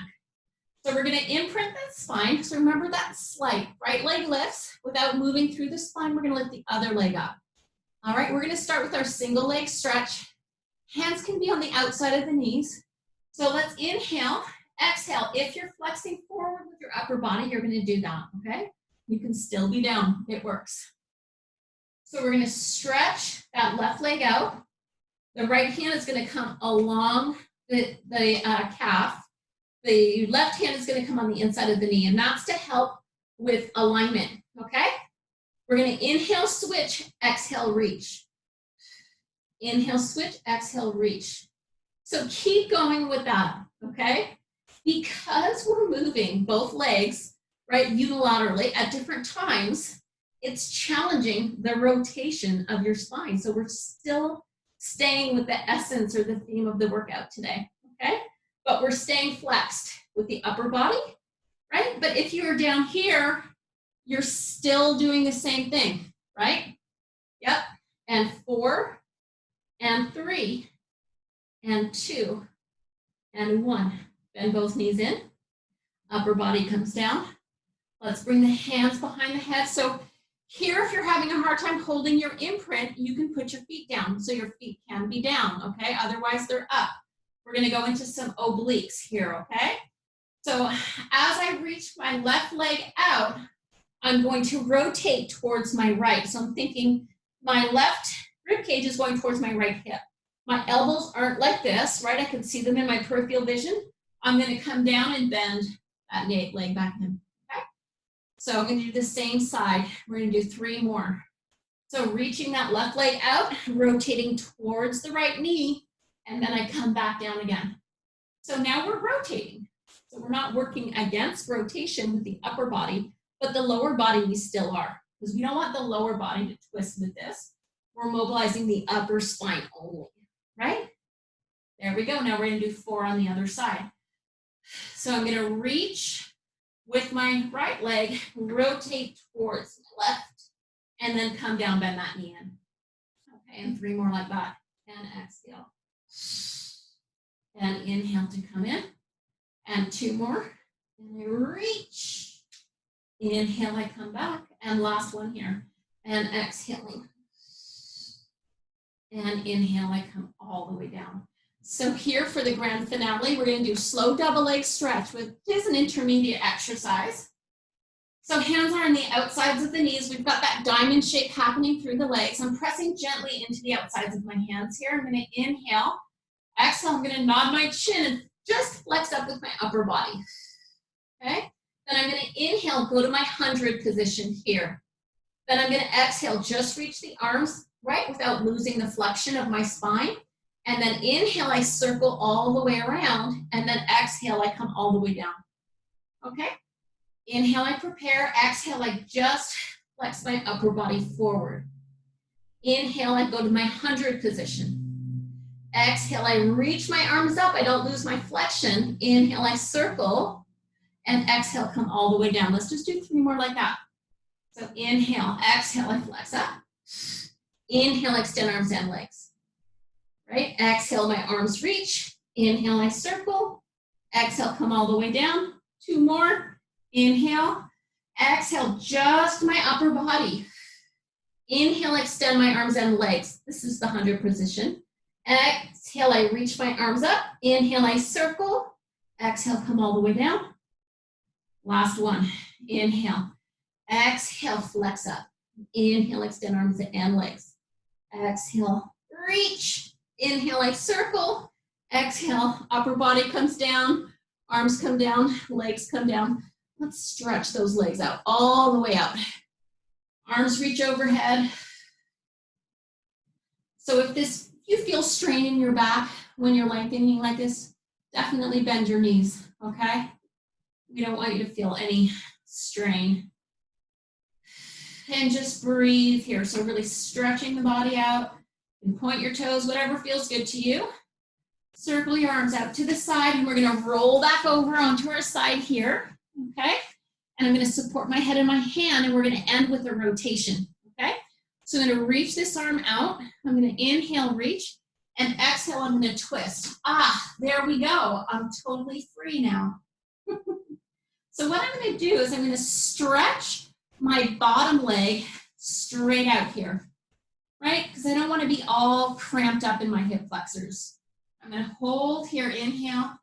So we're going to imprint that spine. So remember that slight right leg lifts without moving through the spine. We're going to lift the other leg up. All right, we're going to start with our single leg stretch. Hands can be on the outside of the knees. So let's inhale, exhale. If you're flexing forward with your upper body, you're going to do that, okay? You can still be down. It works. So we're going to stretch that left leg out. The right hand is going to come along the calf. The left hand is going to come on the inside of the knee, and that's to help with alignment, okay? We're going to inhale, switch, exhale, reach. Inhale, switch, exhale, reach. So keep going with that, okay? Because we're moving both legs, right, unilaterally at different times, it's challenging the rotation of your spine. So we're still staying with the essence or the theme of the workout today, okay? But we're staying flexed with the upper body, right? But if you're down here, you're still doing the same thing, right? Yep. And 4, and 3, and 2, and 1. Bend both knees in. Upper body comes down. Let's bring the hands behind the head. So here, if you're having a hard time holding your imprint, you can put your feet down. So your feet can be down, okay? Otherwise, they're up. We're going to go into some obliques here, okay? So as I reach my left leg out, I'm going to rotate towards my right. So I'm thinking my left rib cage is going towards my right hip. My elbows aren't like this, right? I can see them in my peripheral vision. I'm going to come down and bend that leg back in, okay? So I'm going to do the same side. We're going to do 3 more. So reaching that left leg out, rotating towards the right knee, and then I come back down again. So now we're rotating. So we're not working against rotation with the upper body, but the lower body we still are, because we don't want the lower body to twist with this. We're mobilizing the upper spine only, right? There we go. Now we're going to do 4 on the other side. So I'm going to reach with my right leg, rotate towards the left, and then come down, bend that knee in. Okay, and 3 more like that. And exhale. And inhale to come in. And 2 more. And I reach. Inhale, I come back. And last one here. And exhaling. And inhale, I come all the way down. So here for the grand finale, we're going to do slow double leg stretch, which is an intermediate exercise. So hands are on the outsides of the knees. We've got that diamond shape happening through the legs. I'm pressing gently into the outsides of my hands here. I'm going to inhale. Exhale, I'm going to nod my chin and just flex up with my upper body. Okay? Then I'm going to inhale, go to my 100 position here. Then I'm going to exhale, just reach the arms, right, without losing the flexion of my spine. And then inhale, I circle all the way around. And then exhale, I come all the way down. Okay? Inhale, I prepare. Exhale, I just flex my upper body forward. Inhale, I go to my 100 position. Exhale, I reach my arms up. I don't lose my flexion. Inhale, I circle. And exhale, come all the way down. Let's just do 3 more like that. So inhale, exhale, I flex up. Inhale, extend arms and legs. Right? Exhale, my arms reach. Inhale, I circle. Exhale, come all the way down. 2 more. Inhale. Exhale, just my upper body. Inhale, extend my arms and legs. This is the 100 position. Exhale, I reach my arms up. Inhale, I circle. Exhale, come all the way down. Last one. Inhale. Exhale, flex up. Inhale, extend arms and legs. Exhale, reach. Inhale, I circle. Exhale, upper body comes down. Arms come down. Legs come down. Let's stretch those legs out all the way out. Arms reach overhead. So if you feel strain in your back when you're lengthening like this, definitely bend your knees, okay? We don't want you to feel any strain. And just breathe here. So really stretching the body out. And point your toes, whatever feels good to you. Circle your arms out to the side, and we're gonna roll back over onto our side here, okay? And I'm gonna support my head in my hand, and we're gonna end with a rotation, okay? So I'm gonna reach this arm out. I'm gonna inhale, reach, and exhale, I'm gonna twist. There we go. I'm totally free now. So what I'm gonna do is I'm gonna stretch my bottom leg straight out here, right? Because I don't wanna be all cramped up in my hip flexors. I'm gonna hold here, inhale,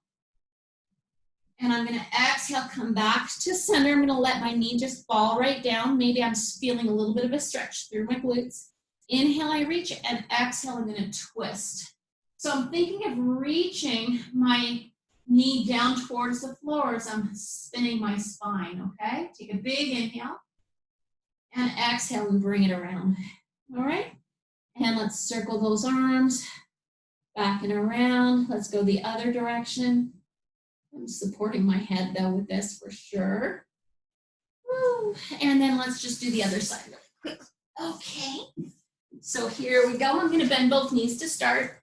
and I'm gonna exhale, come back to center. I'm gonna let my knee just fall right down. Maybe I'm feeling a little bit of a stretch through my glutes. Inhale, I reach, and exhale, I'm gonna twist. So I'm thinking of reaching my knee down towards the floor as I'm spinning my spine, okay? Take a big inhale, and exhale, and bring it around, all right? And let's circle those arms, back and around. Let's go the other direction. I'm supporting my head though with this for sure. Woo. And then let's just do the other side really quick. Okay. So here we go. I'm gonna bend both knees to start.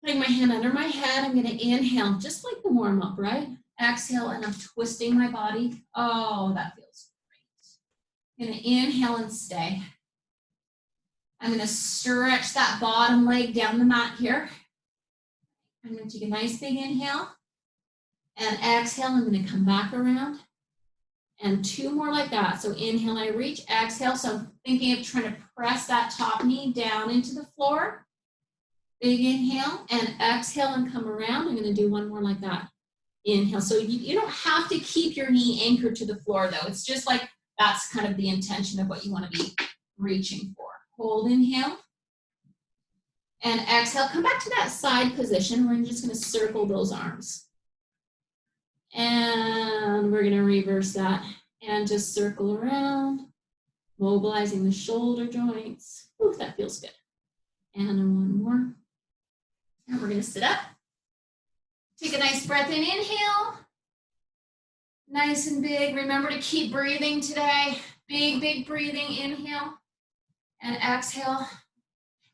Putting my hand under my head. I'm gonna inhale, just like the warm up, right? Exhale, and I'm twisting my body. Oh, that feels great. I'm gonna inhale and stay. I'm gonna stretch that bottom leg down the mat here. I'm gonna take a nice big inhale and exhale. I'm gonna come back around and 2 more like that. So inhale, I reach, exhale. So I'm thinking of trying to press that top knee down into the floor. Big inhale and exhale and come around. I'm gonna do 1 more like that. Inhale. So you don't have to keep your knee anchored to the floor though. It's just like that's kind of the intention of what you wanna be reaching for. Hold, inhale, and exhale. Come back to that side position. We're just gonna circle those arms. And we're gonna reverse that and just circle around, mobilizing the shoulder joints. Ooh, that feels good. And then 1 more. And we're gonna sit up. Take a nice breath in, inhale. Nice and big. Remember to keep breathing today. Big, big breathing, inhale. And exhale.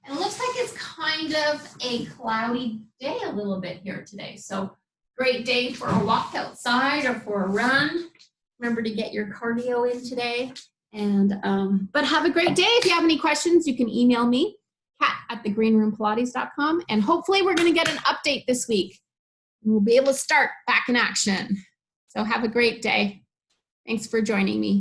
And it looks like it's kind of a cloudy day a little bit here today. So great day for a walk outside or for a run. Remember to get your cardio in today. And but have a great day. If you have any questions, you can email me, kat@thegreenroompilates.com. And hopefully we're going to get an update this week. And we'll be able to start back in action. So have a great day. Thanks for joining me.